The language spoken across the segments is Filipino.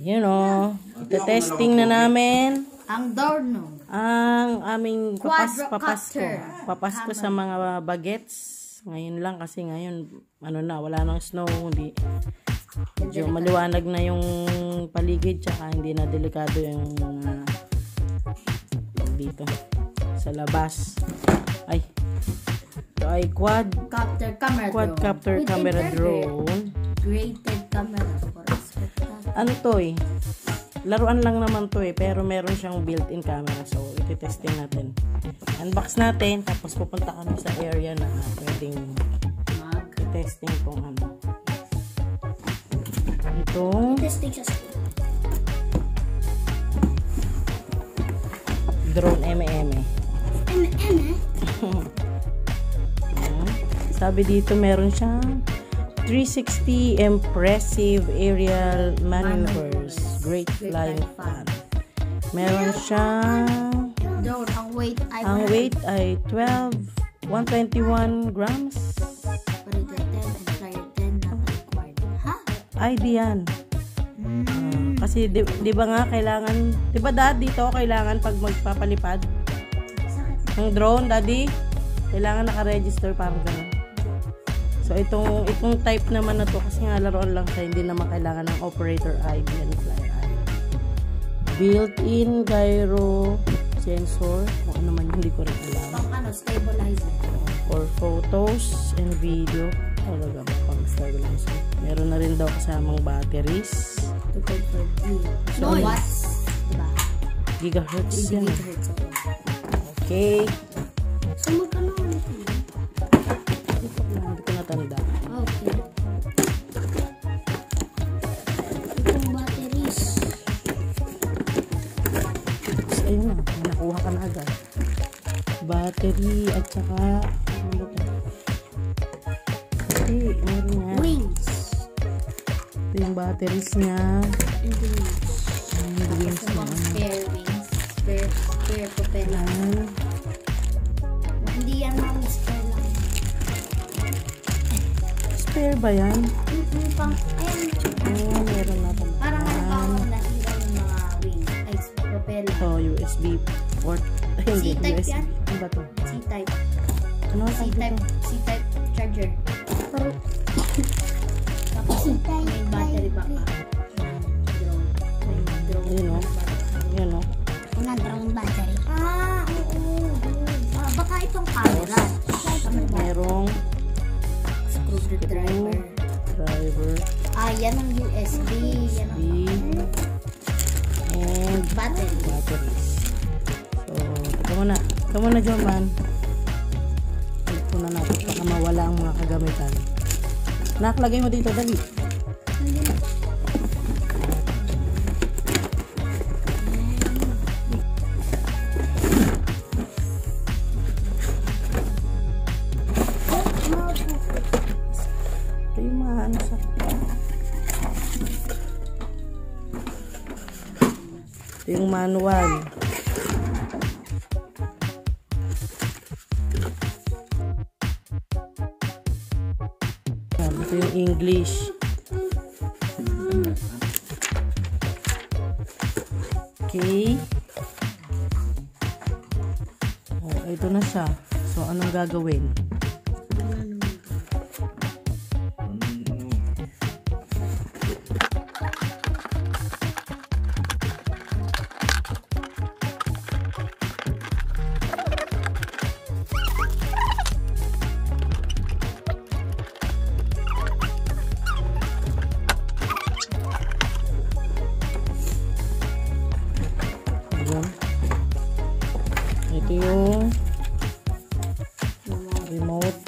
You know, testing na namin ang doorknob. ang aming Quadrocopter. papasko sa mga bagets. Ngayon lang kasi ngayon, ano na, wala nang snow, hindi. Medyo maliwanag na yung paligid, tsaka hindi na delikado yung mga dito sa labas. Ay, ito ay quadcopter camera drone. Graded camera. Ano to eh? Laruan lang naman to eh, pero meron siyang built-in camera. So, iti-testing natin. Unbox natin, tapos pupunta kami sa area na pwedeng i-testing kung ano. Itong drone M&M. Sabi dito meron siyang 360 impressive aerial maneuvers. Great flying fan. Meron siyang drone. Ang weight ay 121 grams. Ay, di yan. Kasi di ba nga kailangan, di ba dito kailangan pag magpapalipad ng drone, daddy, kailangan naka-register parang gano'n. So itong type naman na to, kasi nga laruan lang siya, hindi naman kailangan ng operator ID and flyer ID. Built-in gyro sensor, kung ano man, hindi ko rin alam. Stabilizer. For photos and video. Talaga ba pang stabilizer? Meron na rin daw kasamang batteries. 2.5 watts. Diba? Gigahertz yan. Okay. So magkano ulit? Hindi ko natanda. Okay. Itong batteries. So, ayun na. Nakuha ka na agad. Battery at saka ano ba? Okay, meron nga. Wings. Ito yung batteries niya. And the wings. Yung wings na ano. Spare wings. Spare propeller. Hindi yan mga spare lang. Spare ba yan? Ayan. Meron na ito. Parang halimbawa nasira yung mga wings. Ay, propeller. So, USB port. Hindi, C-type USB. yan? Ano ba ito? C-type. Ano ang C-type. C-type charger. Tapos may battery backup. Drone. Ayun o. Ayun o. Yung drone battery. Oo. Baka itong camera. Merong Screwdriver. driver. Yan ang USB. Yan ang And batteries. So, ito muna dyan man. Ito na natin. Baka mawala ang mga kagamitan. Nakalagay mo dito, dali. Ito yung mga ano sa... Ito yung manual. Ito yung English. Okay. Oh, ito na siya. So, anong gagawin? Ito yung remote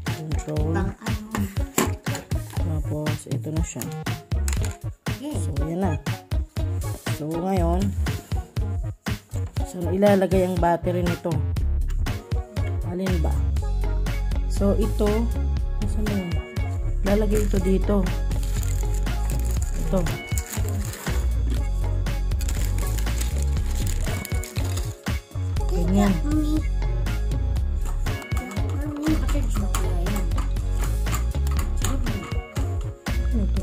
control. Tapos, ito na siya. So, yan na. So, ngayon, saan ilalagay ang battery nito? Alin ba? So, ito, saan yun? Lalagay ito dito. Ito. Ganyan. Ano to?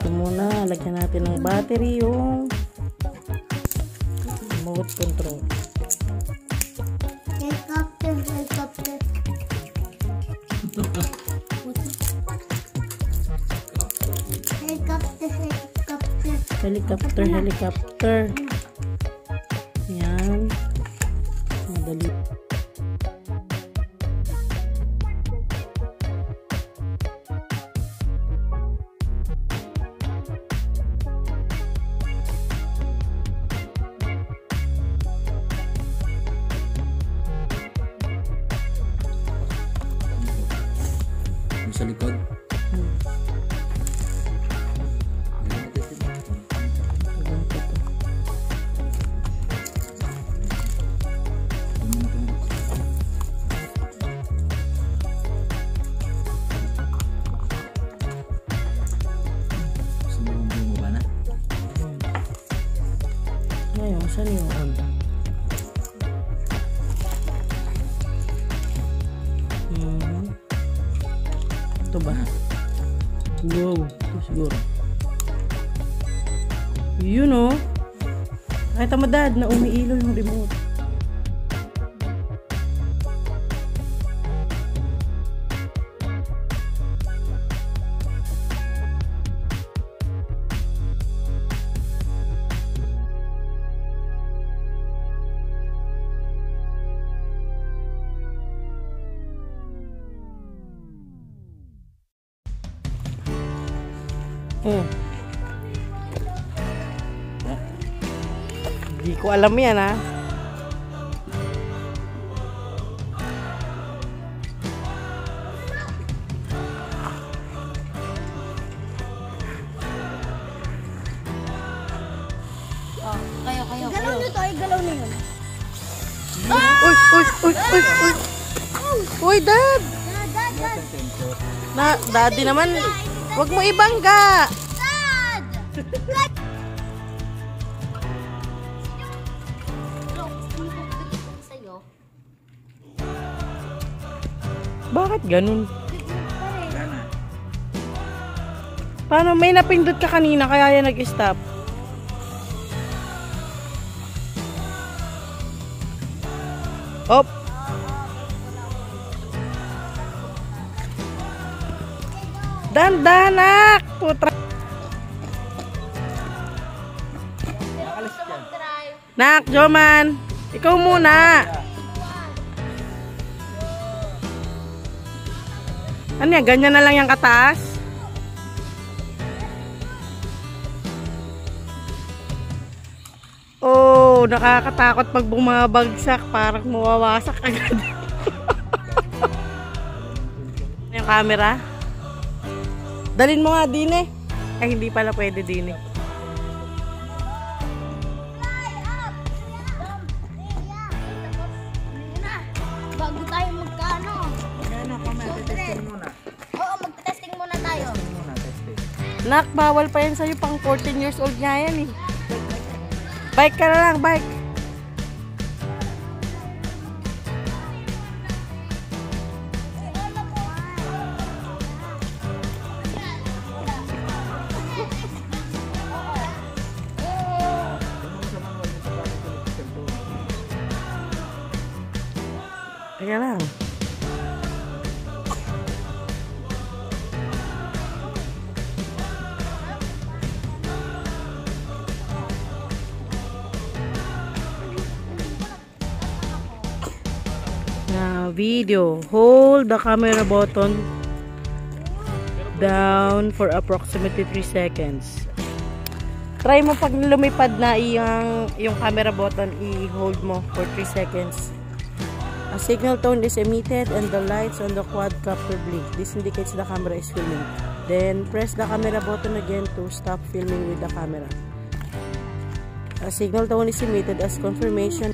Ito muna, lagyan natin ng battery yung remote control. Helicopter, helicopter. Helicopter, helicopter. Helicopter, helicopter. Yan. Madali. Sa likod. Ngayon, saan yung on? Ito ba? Wow, ito siguro. Yun o. Kahit madad na umiilaw yung remote. Hindi ko alam yan ha. Kayo. Galaw nyo to, ay galaw na yun. Uy! Uy, Dad! Dad! Daddy naman, wag mo ibangga! Dad! Bakit ganun? Paano? May napindot ka kanina kaya yan nag-stop. Op! Dandanak! Putra! Nak, Joman! Ikaw muna! Ano yan? Ganyan na lang yung kataas? Oh, nakakatakot pag bumabagsak. Parang mawawasak agad. Yung camera? Dalin mo nga din eh. Ay, hindi pala pwede din eh. Bago tayo magkano? Oo, mag-testing muna tayo. Nak, bawal pa yan sa'yo. Pang 14 years old nga yan eh. Bike ka na lang, bike. Teka lang. Video. Hold the camera button down for approximately 3 seconds. Try mo pag lumipad na yung camera button, i-hold mo for 3 seconds. A signal tone is emitted and the lights on the quadcopter blink. This indicates the camera is filming. Then press the camera button again to stop filming with the camera. A signal tone is emitted as confirmation.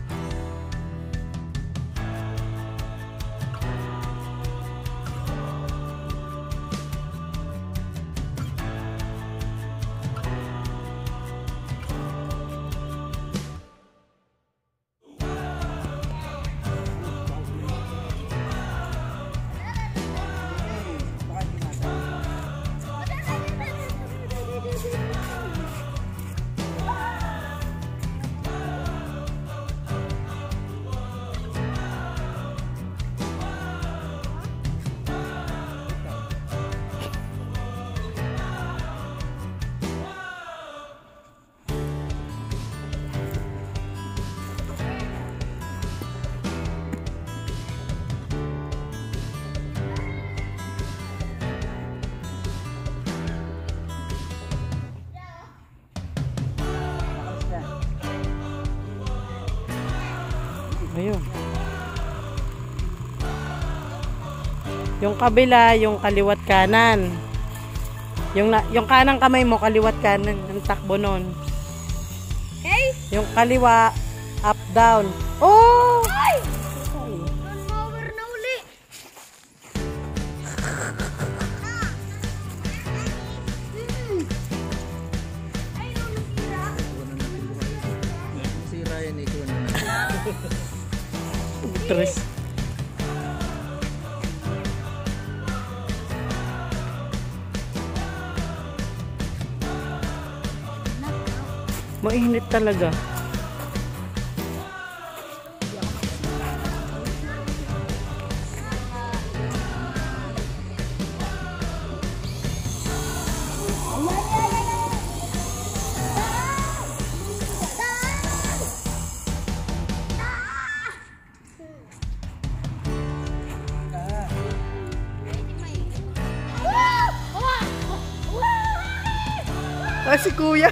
Ayun. Yung kabila, yung kaliwat kanan. Yung kanang kamay mo, kaliwat kanan. Ang takbo nun. Hey! Yung kaliwa, up, down. Oh! Ay! Turnover na uli. Ay, nasira. Sira yan, ikaw na natin. Tres. Mainit talaga. Ah, si Kuya.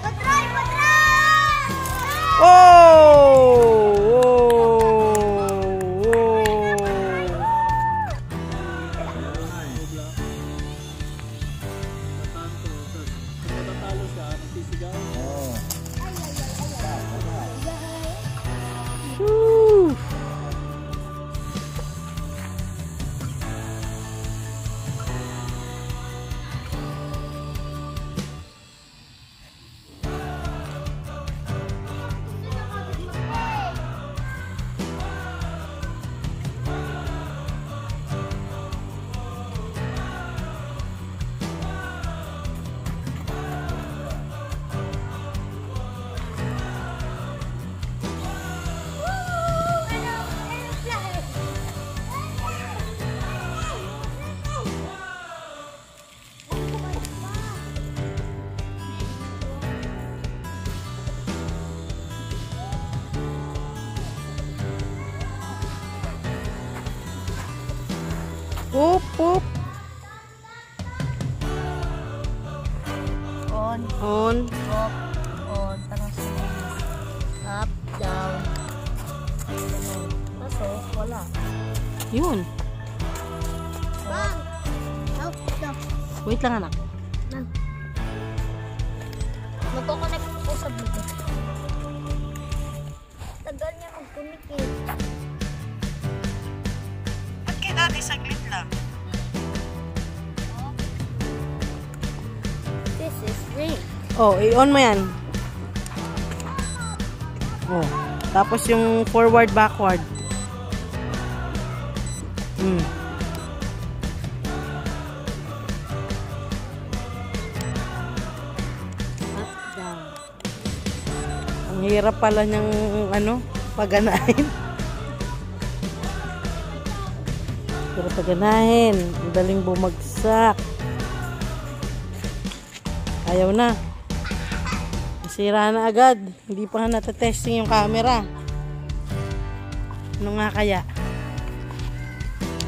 Patray! Patray! Oh! Woo! Up, up. On, On. off, on, tanong sa up, down. Kaso, wala. Yun. Bang! Up, down. Wait lang anak. Magkoconnect po sa Bluetooth. Tagal niya mag-communicate. Ba't kaya dati saglit lang? This is ring. Oh, i-on mo yan. Oh. Tapos yung forward, backward. Up, down. Ang hirap pala niyang paganahin. Hirap paganahin. Ang daling bumagsak. Ayaw na. Nasira na agad. Hindi pa natatesting yung camera. Ano nga kaya?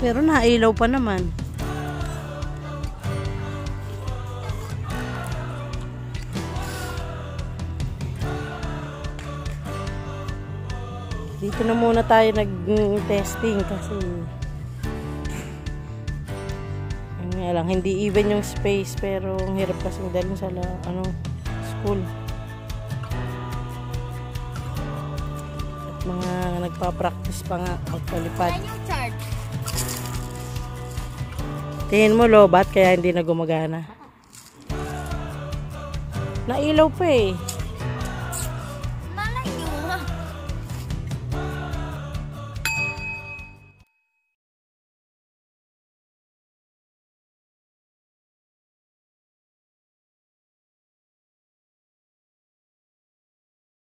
Pero nailaw pa naman. Dito na muna tayo nag-testing kasi lang, hindi even yung space pero ang hirap kasing dalhin sa school. At mga nagpa-practice pa nga magpalipad. Yung charge. Tingin mo lobat kaya hindi na gumagana. Nailaw pa eh.